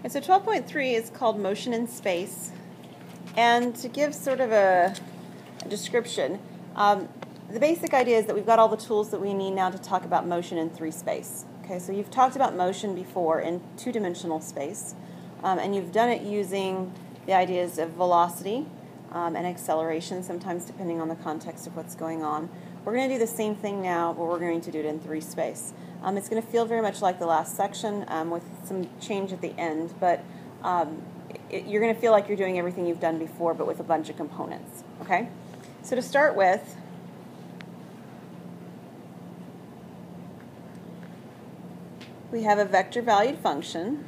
And so 12.3 is called motion in space. And to give sort of a description, the basic idea is that we've got all the tools that we need now to talk about motion in 3 space. Okay, so you've talked about motion before in 2-dimensional space, and you've done it using the ideas of velocity and acceleration, sometimes depending on the context of what's going on. We're going to do the same thing now, but we're going to do it in 3 space. It's going to feel very much like the last section with some change at the end, but you're going to feel like you're doing everything you've done before, but with a bunch of components. Okay? So to start with, we have a vector-valued function.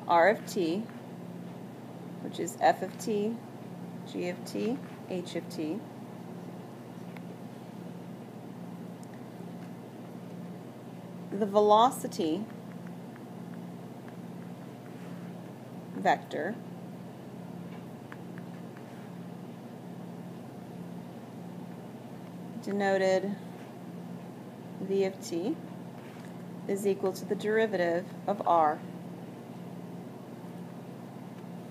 R of t, which is f of t, g of t, h of t. The velocity vector denoted v of t is equal to the derivative of r.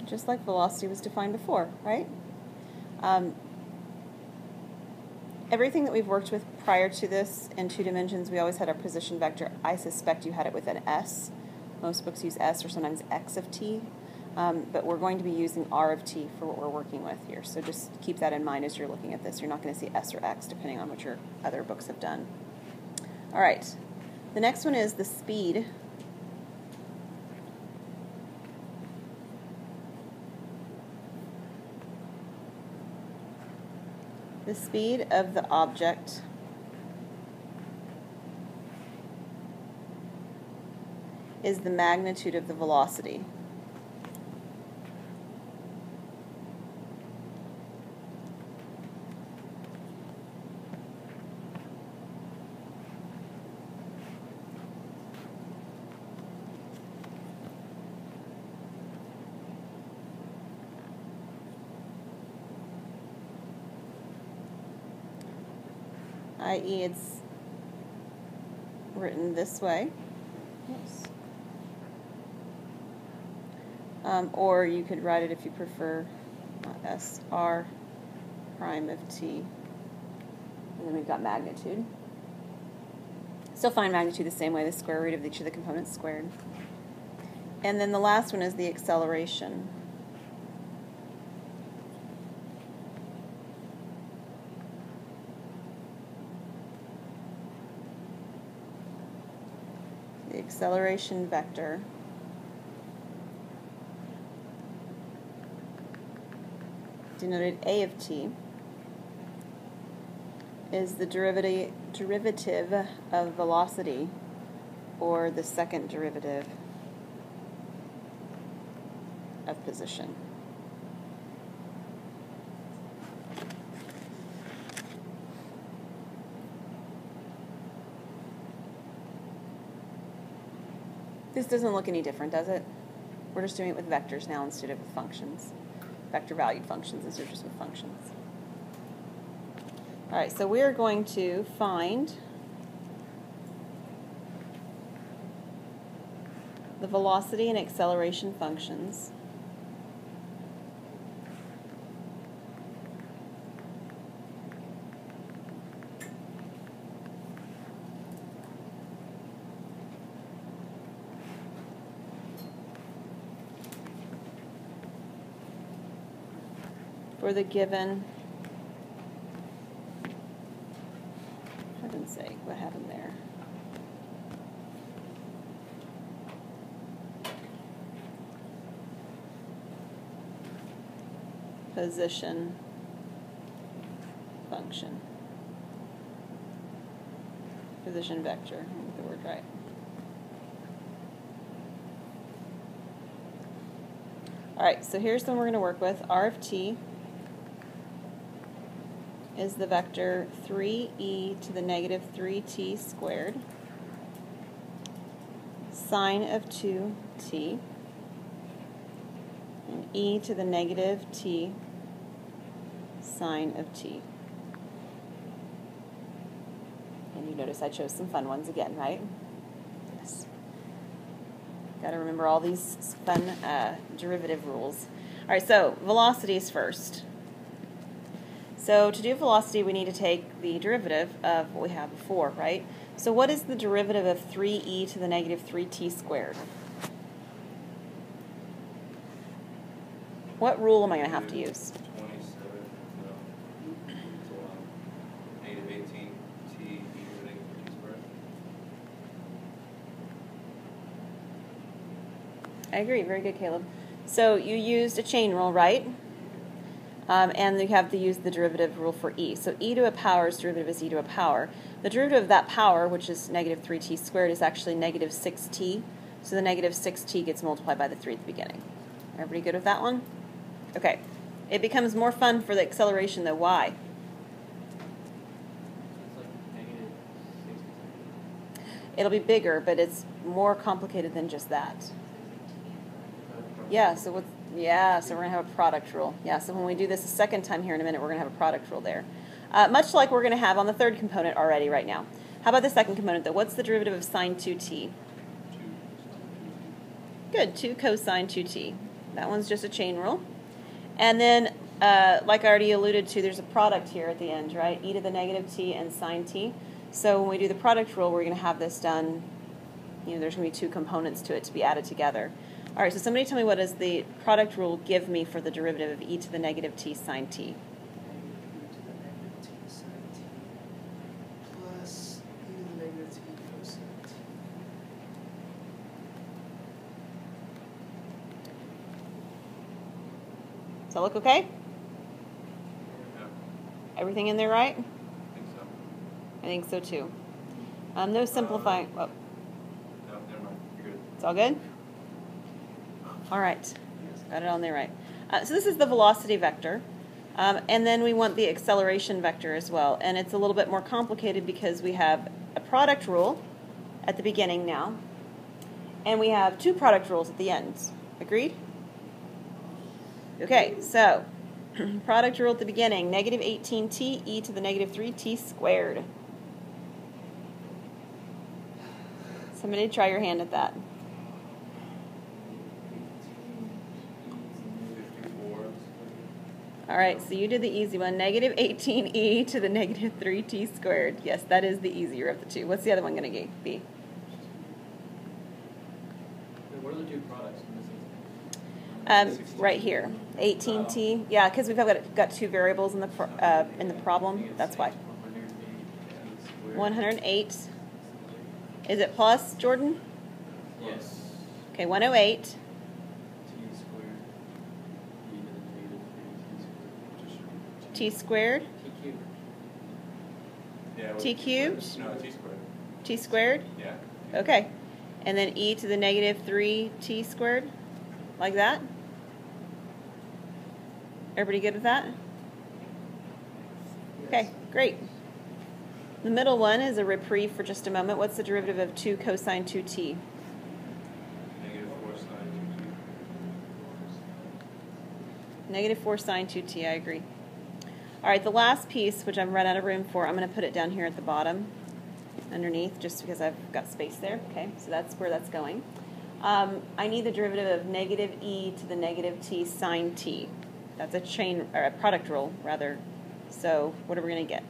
Just like velocity was defined before, right? Everything that we've worked with prior to this in 2 dimensions, we always had our position vector. I suspect you had it with an s. Most books use s or sometimes x of t, but we're going to be using r of t for what we're working with here. So just keep that in mind as you're looking at this. You're not going to see s or x depending on what your other books have done. All right, the next one is the speed. The speed of the object is the magnitude of the velocity. I.e., it's written this way. Yes. Or you could write it, if you prefer, SR prime of t. And then we've got magnitude. Still find magnitude the same way, the square root of each of the components squared. And then the last one is the acceleration. The acceleration vector denoted a of t is the derivative of velocity, or the second derivative of position. This doesn't look any different, does it? We're just doing it with vectors now instead of with functions. Vector-valued functions instead of just with functions. All right, so we're going to find the velocity and acceleration functions for the given, for heaven's sake, what happened there? Position function. Position vector, I'll get the word right. All right, so here's the one we're going to work with. R of t is the vector 3e to the negative 3t squared, sine of 2t, and e to the negative t sine of t. And you notice I chose some fun ones again, right? Yes. Got to remember all these fun derivative rules. All right, so velocities first. So to do velocity, we need to take the derivative of what we had before, right? So what is the derivative of 3e to the negative 3t squared? What rule am I going to have to use? 27, no, negative 18t e to the negative t squared. I agree. Very good, Caleb. So you used a chain rule, right? And you have to use the derivative rule for e. So e to a power's derivative is e to a power. The derivative of that power, which is negative 3t squared, is actually negative 6t. So the negative 6t gets multiplied by the 3 at the beginning. Everybody good with that one? Okay. It becomes more fun for the acceleration, though. Why? It's like negative 60. It'll be bigger, but it's more complicated than just that. Yeah, so we're going to have a product rule. Yeah, so when we do this a second time here in a minute, we're going to have a product rule there. Much like we're going to have on the third component already right now. How about the second component, though? What's the derivative of sine 2t? Good, 2 cosine 2t. That one's just a chain rule. And then, like I already alluded to, there's a product here at the end, right? E to the negative t and sine t. So when we do the product rule, we're going to have this done, there's going to be 2 components to it to be added together. All right, so somebody tell me, what does the product rule give me for the derivative of e to the negative t sine t? Negative e to the negative t sine t plus e to the negative t cosine t. Does that look okay? Yeah, Everything in there right? I think so. I think so too. No simplifying. Oh, No, never mind. You're good. it's all good? All right. Got it on there right. So this is the velocity vector. And then we want the acceleration vector as well. And it's a little bit more complicated because we have a product rule at the beginning now. And we have 2 product rules at the end. Agreed? Okay, so product rule at the beginning, negative 18t e to the negative 3t squared. Somebody try your hand at that. 54. All right, so you did the easy one. Negative 18e to the negative 3t squared. Yes, that is the easier of the 2. What's the other one going to be? Wait, what are the 2 products in this? Right here, 18t. Yeah, because we've got 2 variables in the problem. That's why. 108. Is it plus, Jordan? Yes. Okay, 108. T squared e to the negative 3t T squared. T cubed. Yeah, T cubed? No, t squared. T squared. Yeah. Okay. And then e to the negative 3t squared. Like that? Everybody good with that? Okay, great. The middle one is a reprieve for just a moment. What's the derivative of 2 cosine 2t? Negative 4 sine Negative 4 sine 2t, I agree. All right, the last piece, which I've run out of room for, I'm going to put it down here at the bottom, underneath, just because I've got space there. Okay, so that's where that's going. I need the derivative of negative e to the negative t sine t. That's a chain, or a product rule, rather. So what are we going to get?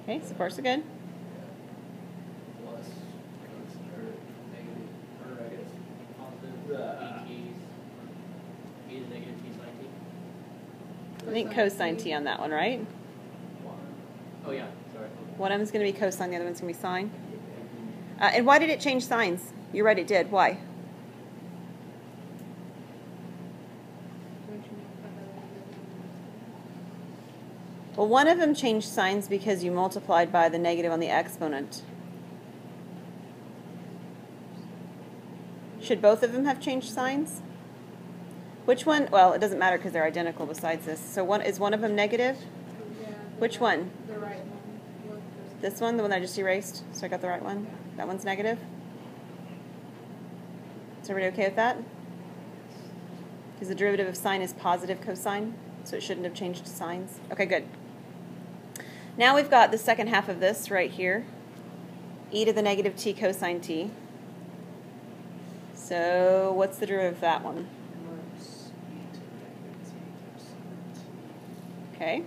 Okay, so far so good. Plus negative, or I guess positive e to negative t sine t. I think cosine t on that one, right? Oh yeah, sorry. One of them's going to be cosine, the other one's going to be sine. And why did it change signs? You're right, it did. Why? Well, one of them changed signs because you multiplied by the negative on the exponent. Should both of them have changed signs? Which one? Well, it doesn't matter because they're identical besides this. So is one of them negative? Yeah, Which one? The right one. This one, the one that I just erased, so I got the right one? That one's negative? Is everybody okay with that? Because the derivative of sine is positive cosine, so it shouldn't have changed to sines. Okay, good. Now we've got the second half of this right here, e to the negative t cosine t. So what's the derivative of that one? Minus e to the negative t cosine t. Okay.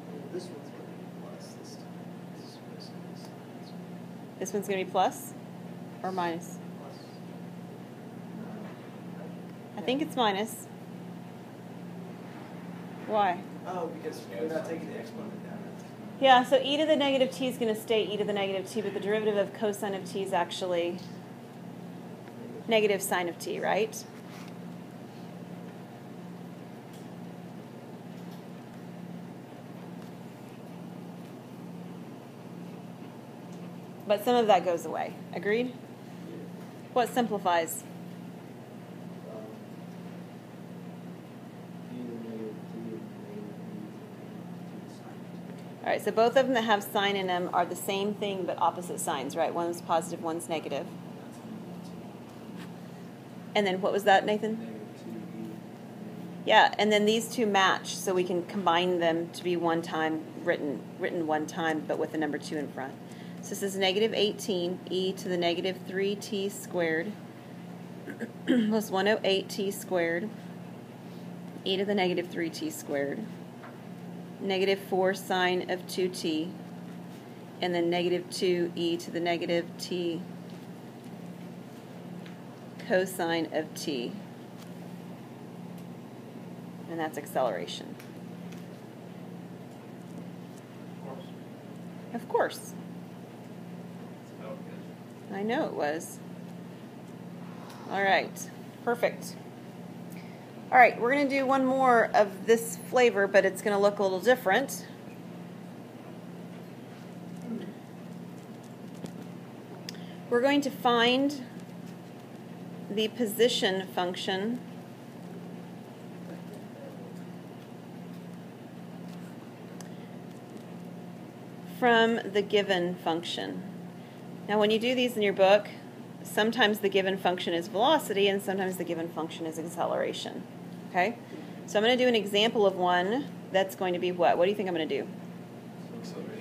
Well, this one's going to be plus this time. This is supposed to be sine. This one's going to be plus or minus? Plus. I think it's minus. Why? Oh, because we're not taking the exponent down. Yeah, so e to the negative t is going to stay e to the negative t, but the derivative of cosine of t is actually negative sine of t, right? But some of that goes away. Agreed? What simplifies? All right, so both of them that have sine in them are the same thing but opposite signs, right? One's positive, one's negative. And then what was that, Nathan? Yeah, and then these two match, so we can combine them to be one time written one time, but with the number 2 in front. So this is negative 18 e to the negative 3t squared plus 108t squared e to the negative 3t squared, negative 4 sine of 2t, and then negative 2 e to the negative t cosine of t. And that's acceleration. Of course. I know it was. All right. Perfect. All right, we're going to do one more of this flavor, but it's going to look a little different. We're going to find the position function from the given function. Now, when you do these in your book, sometimes the given function is velocity and sometimes the given function is acceleration. Okay? So I'm going to do an example of one that's going to be what? What do you think I'm going to do?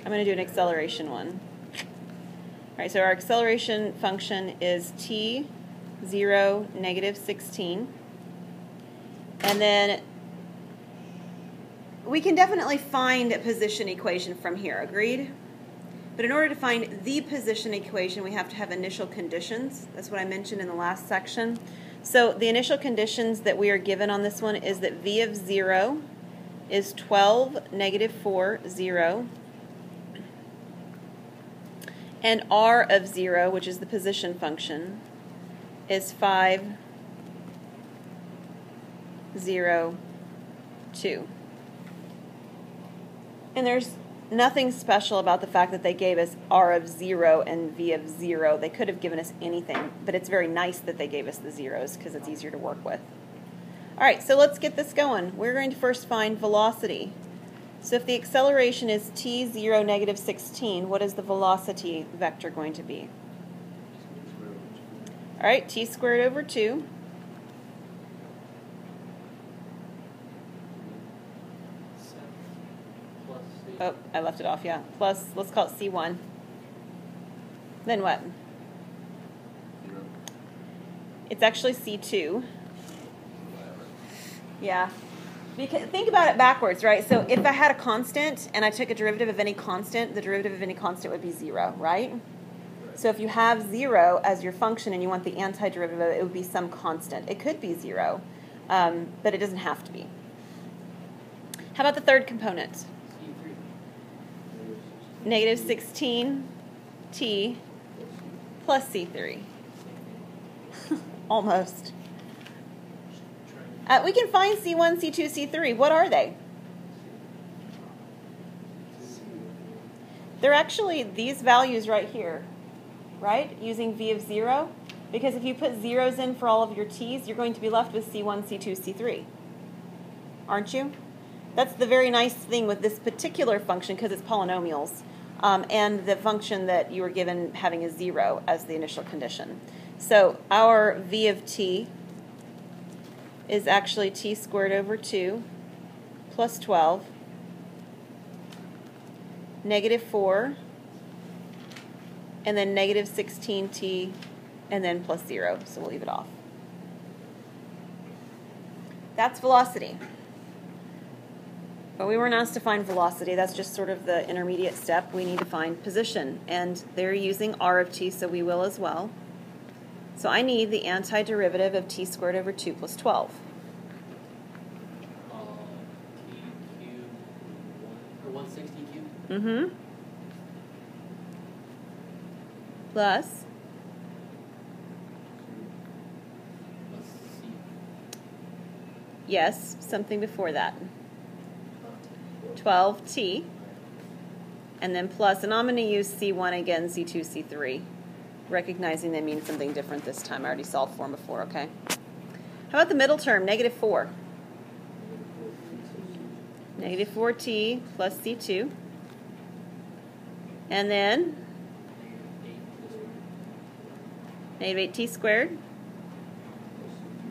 I'm going to do an acceleration one. All right, so our acceleration function is t0, negative 16. And then we can definitely find a position equation from here, agreed? But in order to find the position equation, we have to have initial conditions. That's what I mentioned in the last section. So the initial conditions that we are given on this one is that v of 0 is 12, negative 4, 0. And r of 0, which is the position function, is 5, 0, 2. And there's nothing special about the fact that they gave us r of 0 and v of 0. They could have given us anything, but it's very nice that they gave us the zeros because it's easier to work with. All right, so let's get this going. We're going to first find velocity. So if the acceleration is t0, negative 16, what is the velocity vector going to be? All right, t squared over 2. Oh, I left it off, yeah. Plus, let's call it C1. Then what? It's actually C2. Yeah. Because, think about it backwards, right? So if I had a constant and I took a derivative of any constant, the derivative of any constant would be 0, right? So if you have 0 as your function and you want the antiderivative, it would be some constant. It could be 0, but it doesn't have to be. How about the third component? Negative 16t plus C3. Almost. We can find C1, C2, C3. What are they? They're actually these values right here, right? Using v of 0. Because if you put zeros in for all of your t's, you're going to be left with C1, C2, C3. Aren't you? That's the very nice thing with this particular function because it's polynomials. and the function that you were given having a 0 as the initial condition. So our v of t is actually t squared over 2 plus 12, negative 4, and then negative 16t, and then plus 0, so we'll leave it off. That's velocity. But we weren't asked to find velocity. That's just sort of the intermediate step. We need to find position. And they're using r of t, so we will as well. So I need the antiderivative of t squared over 2 plus 12. T cubed, or 160 cubed? Mm-hmm. Plus Plus C. yes, something before that. 12t, and then plus, and I'm going to use C1 again, C2, C3, recognizing they mean something different this time. I already solved for them before, okay? How about the middle term, negative 4? Negative 4t plus C2, and then negative 8t squared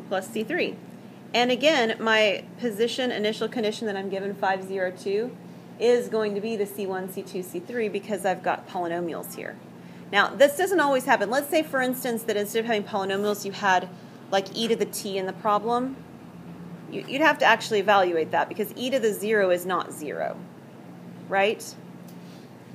plus C3. And again, my position initial condition that I'm given 502 is going to be the C1, C2, C3 because I've got polynomials here. Now, this doesn't always happen. Let's say, for instance, that instead of having polynomials, you had like e to the t in the problem. You'd have to actually evaluate that because e to the 0 is not 0, right?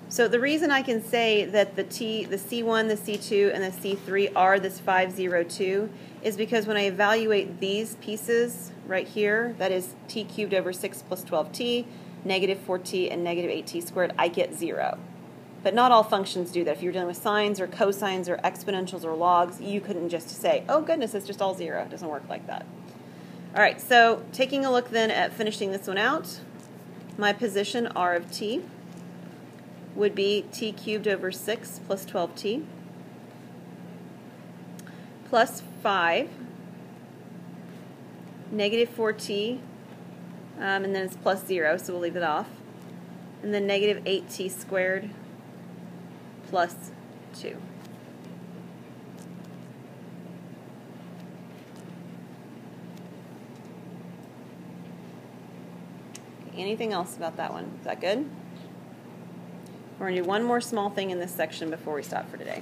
So the reason I can say that the C1, the C2, and the C3 are this 502 is because when I evaluate these pieces right here, that is t cubed over 6 plus 12t, negative 4t, and negative 8t squared, I get 0. But not all functions do that. If you're dealing with sines or cosines or exponentials or logs, you couldn't just say, oh goodness, it's just all 0. It doesn't work like that. All right, so taking a look then at finishing this one out, my position r of t would be t cubed over 6 plus 12t plus 5, negative 4t, and then it's plus 0, so we'll leave it off, and then negative 8t squared plus 2. Anything else about that one? Is that good? We're going to do one more small thing in this section before we stop for today.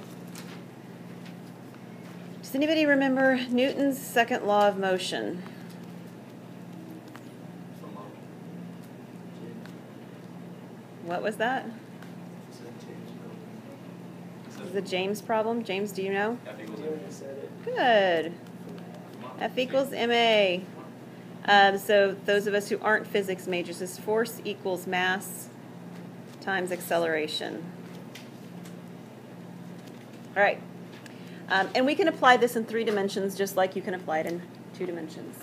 Does anybody remember Newton's second law of motion? What was that? This is the James problem. James, do you know? F equals M. Good. F equals ma. So those of us who aren't physics majors, is force equals mass times acceleration. All right. And we can apply this in 3 dimensions just like you can apply it in 2 dimensions.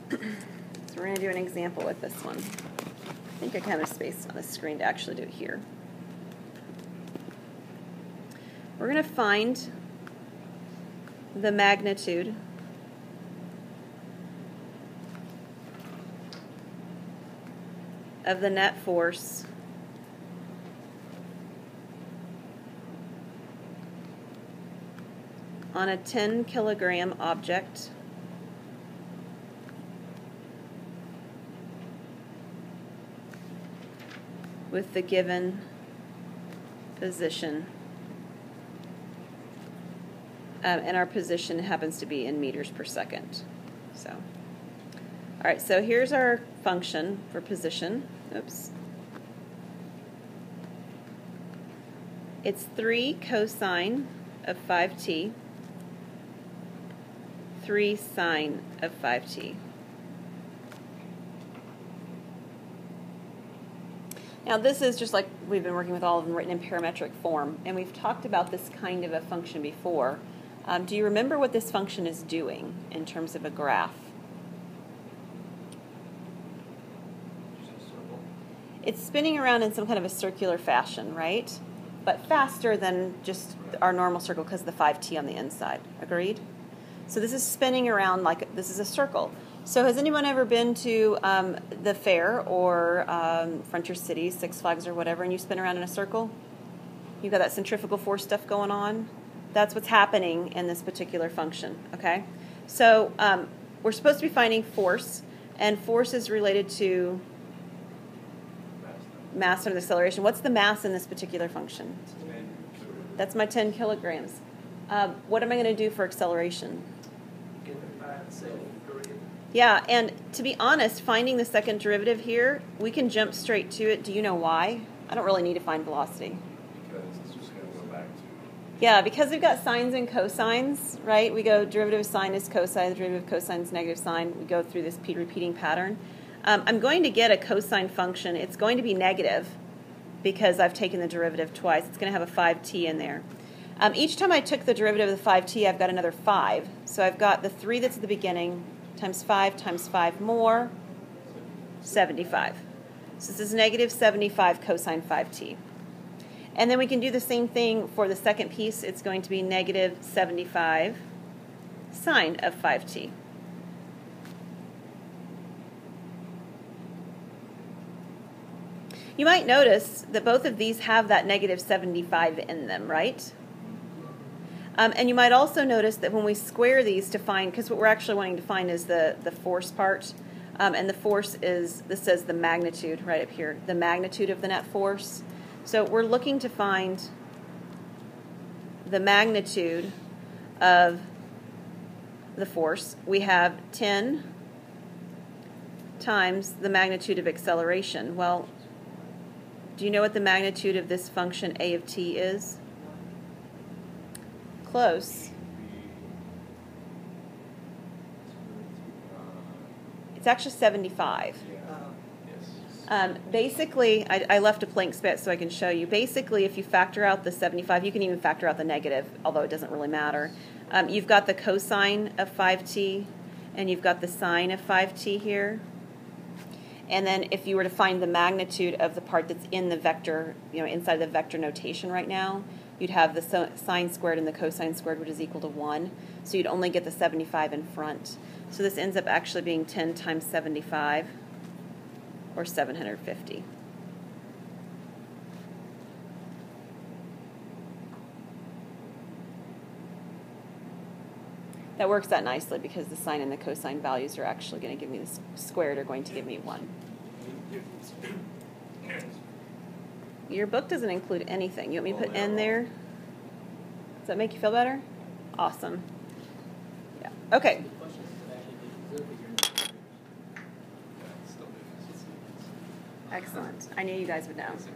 So we're going to do an example with this one. I think I kind of spaced on the screen to actually do it here. We're going to find the magnitude of the net force on a 10 kilogram object with the given position. And our position happens to be in meters per second. So, all right, so here's our function for position. Oops. It's 3 cosine of 5t, 3 sine of 5t. Now this is just like we've been working with all of them written in parametric form, and we've talked about this kind of a function before. Do you remember what this function is doing in terms of a graph? It's spinning around in some kind of a circular fashion, right? But faster than just our normal circle because of the 5t on the inside. Agreed? So this is spinning around like this is a circle. So has anyone ever been to the fair or Frontier City, Six Flags or whatever, and you spin around in a circle? You've got that centrifugal force stuff going on. That's what's happening in this particular function, okay? So we're supposed to be finding force, and force is related to mass times acceleration. What's the mass in this particular function? That's my 10 kilograms. What am I going to do for acceleration? Get the math, say, derivative. Yeah, and to be honest, finding the second derivative here, we can jump straight to it. Do you know why? I don't really need to find velocity. Because it's just going to go back to. Yeah, because we've got sines and cosines, right? We go derivative of sine is cosine, the derivative of cosine is negative sine. We go through this repeating pattern. I'm going to get a cosine function. It's going to be negative because I've taken the derivative twice. It's going to have a 5t in there. Each time I took the derivative of the 5t, I've got another 5. So I've got the 3 that's at the beginning times 5 more, 75. So this is negative 75 cosine 5t. And then we can do the same thing for the second piece. It's going to be negative 75 sine of 5t. You might notice that both of these have that negative 75 in them, right? And you might also notice that when we square these to find, because what we're actually wanting to find is the force part, and the force is, this says the magnitude right up here, the magnitude of the net force. So we're looking to find the magnitude of the force. We have 10 times the magnitude of acceleration. Well, do you know what the magnitude of this function a of t is? Close. It's actually 75. Yes. Basically, I left a blank space so I can show you. Basically, if you factor out the 75, you can even factor out the negative, although it doesn't really matter. You've got the cosine of 5t, and you've got the sine of 5t here. And then if you were to find the magnitude of the part that's in the vector, inside the vector notation right now, you'd have the sine squared and the cosine squared, which is equal to 1. So you'd only get the 75 in front. So this ends up actually being 10 times 75, or 750. That works out nicely because the sine and the cosine values are actually going to give me the squared are going to give me 1. Your book doesn't include anything. You want me to put n there? Does that make you feel better? Awesome. Yeah. Okay. The question is actually the observer here. Yeah, it's still different. Excellent. I knew you guys would know. It's a